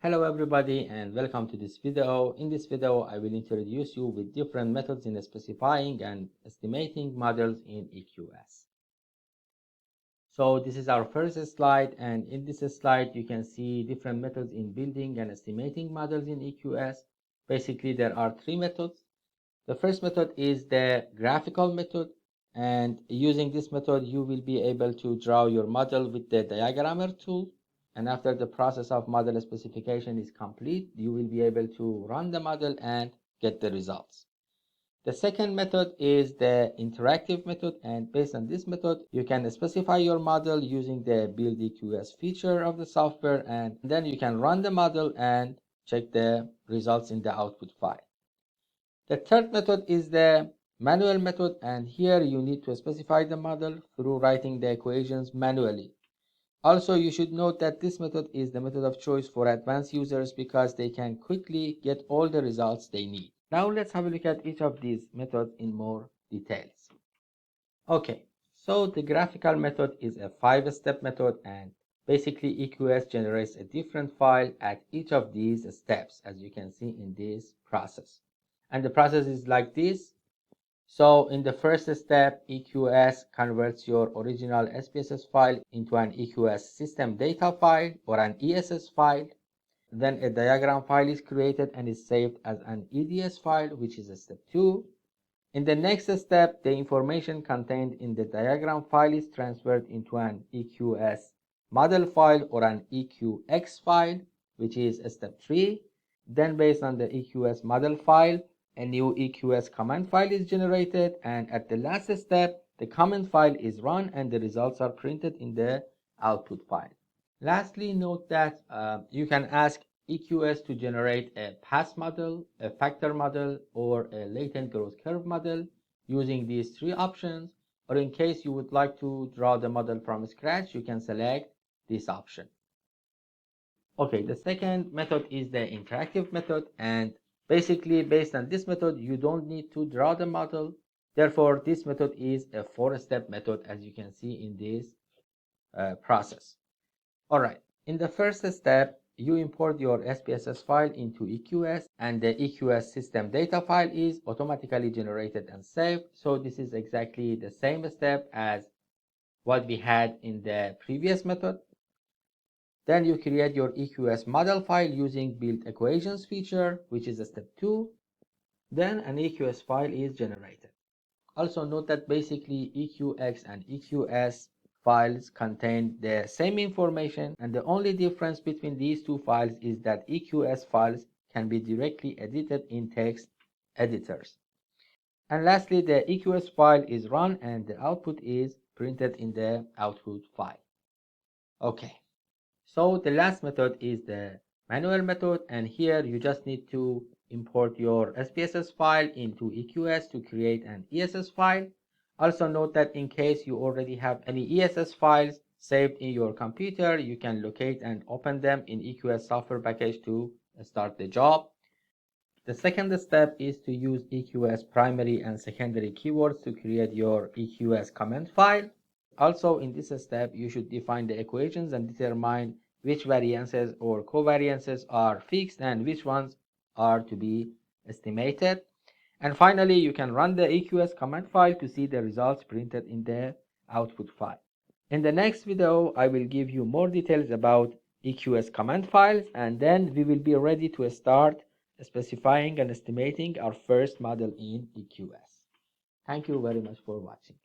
Hello everybody and welcome to this video. In this video I will introduce you with different methods in specifying and estimating models in EQS. So this is our first slide, and in this slide you can see different methods in building and estimating models in EQS. Basically there are three methods. The first method is the graphical method, and using this method you will be able to draw your model with the diagrammer tool. And after the process of model specification is complete, you will be able to run the model and get the results. The second method is the interactive method, and based on this method, you can specify your model using the build EQS feature of the software, and then you can run the model and check the results in the output file. The third method is the manual method, and here you need to specify the model through writing the equations manually. Also, you should note that this method is the method of choice for advanced users because they can quickly get all the results they need. Now let's have a look at each of these methods in more details. Okay, so the graphical method is a 5-step method, and basically EQS generates a different file at each of these steps, as you can see in this process. And the process is like this. So in the first step, EQS converts your original SPSS file into an EQS system data file or an ESS file. Then a diagram file is created and is saved as an EDS file, which is step 2. In the next step, the information contained in the diagram file is transferred into an EQS model file or an EQX file, which is step 3. Then based on the EQS model file, a new EQS command file is generated, and at the last step, the command file is run and the results are printed in the output file. Lastly, note that you can ask EQS to generate a path model, a factor model, or a latent growth curve model using these three options, or in case you would like to draw the model from scratch, you can select this option. Okay, the second method is the interactive method, and basically based on this method you don't need to draw the model. Therefore this method is a 4-step method, as you can see in this process. Alright, in the first step you import your SPSS file into EQS, and the EQS system data file is automatically generated and saved. So this is exactly the same step as what we had in the previous method. Then you create your EQS model file using build equations feature, which is step 2. Then an EQS file is generated. Also note that basically EQX and EQS files contain the same information, and the only difference between these two files is that EQS files can be directly edited in text editors. And lastly, the EQS file is run and the output is printed in the output file. Okay. So the last method is the manual method, and here you just need to import your SPSS file into EQS to create an ESS file. Also note that in case you already have any ESS files saved in your computer, you can locate and open them in EQS software package to start the job. The second step is to use EQS primary and secondary keywords to create your EQS command file. Also in this step you should define the equations and determine which variances or covariances are fixed and which ones are to be estimated. And finally you can run the EQS command file to see the results printed in the output file. In the next video I will give you more details about EQS command files, and then we will be ready to start specifying and estimating our first model in EQS. Thank you very much for watching.